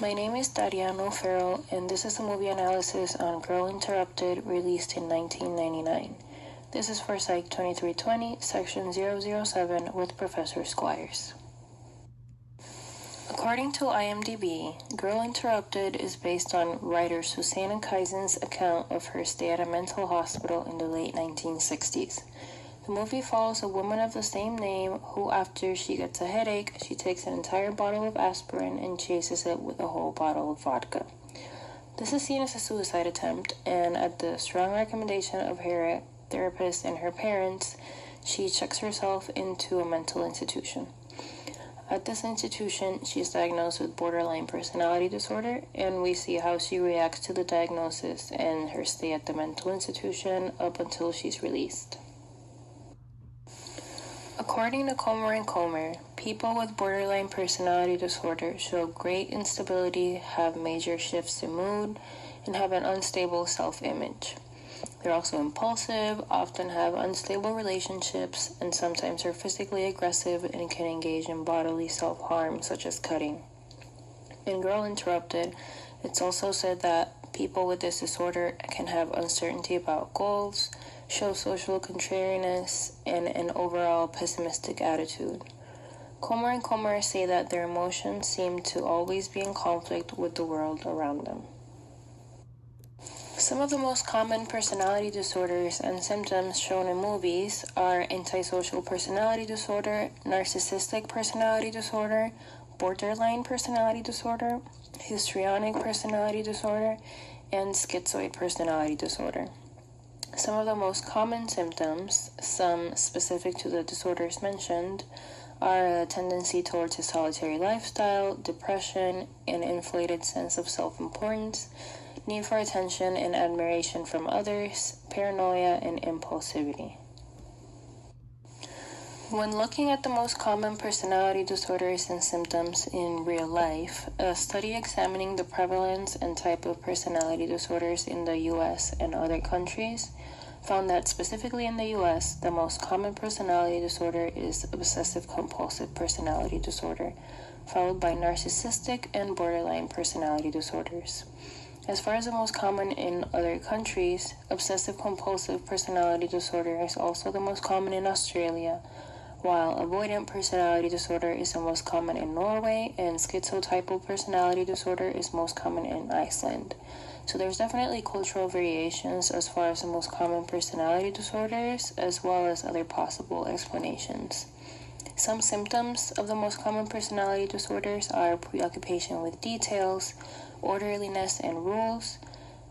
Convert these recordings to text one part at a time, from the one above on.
My name is Dariano Farrell, and this is a movie analysis on Girl Interrupted, released in 1999. This is for PSYC 2320, Section 007, with Professor Squires. According to IMDb, Girl Interrupted is based on writer Susanna Kaisen's account of her stay at a mental hospital in the late 1960s. The movie follows a woman of the same name who, after she gets a headache, she takes an entire bottle of aspirin and chases it with a whole bottle of vodka. This is seen as a suicide attempt, and at the strong recommendation of her therapist and her parents, she checks herself into a mental institution. At this institution, she is diagnosed with borderline personality disorder, and we see how she reacts to the diagnosis and her stay at the mental institution up until she's released. According to Comer and Comer, people with borderline personality disorder show great instability, have major shifts in mood, and have an unstable self-image. They're also impulsive, often have unstable relationships, and sometimes are physically aggressive and can engage in bodily self-harm, such as cutting. In Girl Interrupted, it's also said that people with this disorder can have uncertainty about goals, show social contrariness, and an overall pessimistic attitude. Comer and Comer say that their emotions seem to always be in conflict with the world around them. Some of the most common personality disorders and symptoms shown in movies are antisocial personality disorder, narcissistic personality disorder, borderline personality disorder, histrionic personality disorder, and schizoid personality disorder. Some of the most common symptoms, some specific to the disorders mentioned, are a tendency towards a solitary lifestyle, depression, an inflated sense of self-importance, need for attention and admiration from others, paranoia, and impulsivity. When looking at the most common personality disorders and symptoms in real life, a study examining the prevalence and type of personality disorders in the US and other countries found that specifically in the US, the most common personality disorder is obsessive-compulsive personality disorder, followed by narcissistic and borderline personality disorders. As far as the most common in other countries, obsessive-compulsive personality disorder is also the most common in Australia, while avoidant personality disorder is the most common in Norway, and schizotypal personality disorder is most common in Iceland. So there's definitely cultural variations as far as the most common personality disorders, as well as other possible explanations. Some symptoms of the most common personality disorders are preoccupation with details, orderliness and rules,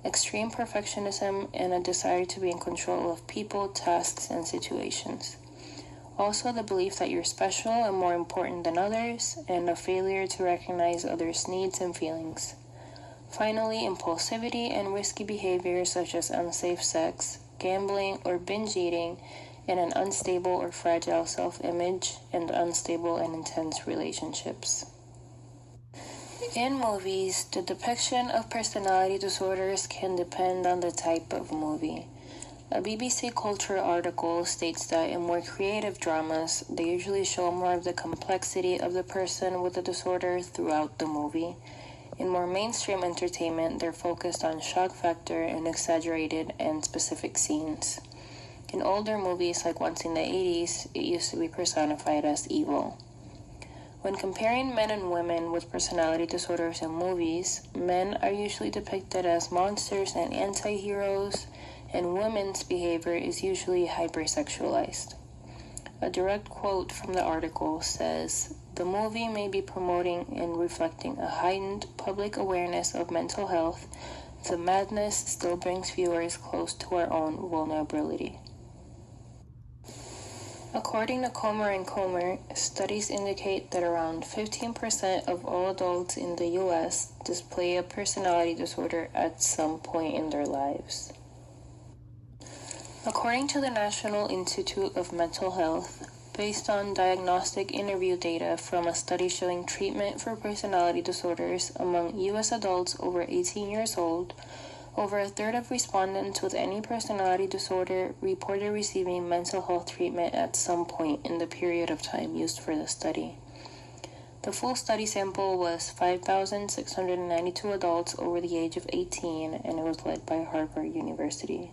extreme perfectionism, and a desire to be in control of people, tasks, and situations. Also, the belief that you're special and more important than others, and a failure to recognize others' needs and feelings. Finally, impulsivity and risky behavior such as unsafe sex, gambling, or binge eating, and an unstable or fragile self-image, and unstable and intense relationships. In movies, the depiction of personality disorders can depend on the type of movie. A BBC Culture article states that in more creative dramas, they usually show more of the complexity of the person with the disorder throughout the movie. In more mainstream entertainment, they're focused on shock factor and exaggerated and specific scenes. In older movies like Once in the 80s, it used to be personified as evil. When comparing men and women with personality disorders in movies, men are usually depicted as monsters and anti-heroes, and women's behavior is usually hypersexualized. A direct quote from the article says, "The movie may be promoting and reflecting a heightened public awareness of mental health. The madness still brings viewers close to our own vulnerability." According to Comer and Comer, studies indicate that around 15% of all adults in the US display a personality disorder at some point in their lives. According to the National Institute of Mental Health, based on diagnostic interview data from a study showing treatment for personality disorders among U.S. adults over 18 years old, over a third of respondents with any personality disorder reported receiving mental health treatment at some point in the period of time used for the study. The full study sample was 5,692 adults over the age of 18, and it was led by Harvard University.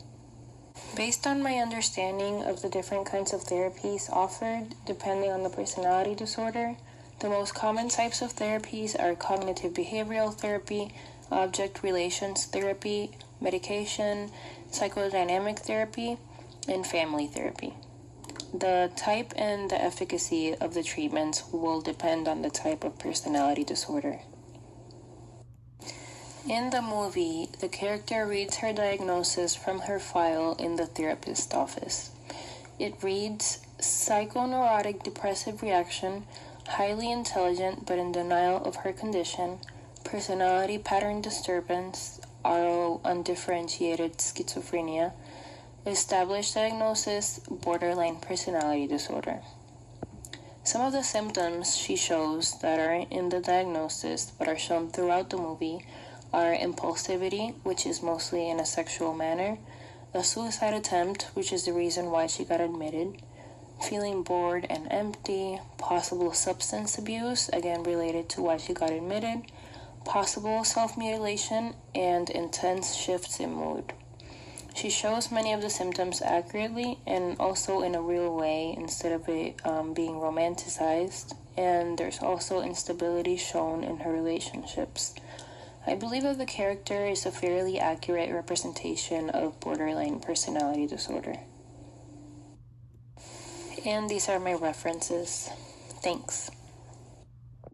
Based on my understanding of the different kinds of therapies offered depending on the personality disorder, the most common types of therapies are cognitive behavioral therapy, object relations therapy, medication, psychodynamic therapy, and family therapy. The type and the efficacy of the treatments will depend on the type of personality disorder. In the movie, the character reads her diagnosis from her file in the therapist's office. It reads, psychoneurotic depressive reaction, highly intelligent but in denial of her condition, personality pattern disturbance, RO undifferentiated schizophrenia, established diagnosis, borderline personality disorder. Some of the symptoms she shows that are in the diagnosis but are shown throughout the movie are impulsivity, which is mostly in a sexual manner, a suicide attempt, which is the reason why she got admitted, feeling bored and empty, possible substance abuse, again related to why she got admitted, possible self-mutilation, and intense shifts in mood. She shows many of the symptoms accurately and also in a real way instead of it being romanticized, and there's also instability shown in her relationships. I believe that the character is a fairly accurate representation of borderline personality disorder. And these are my references. Thanks.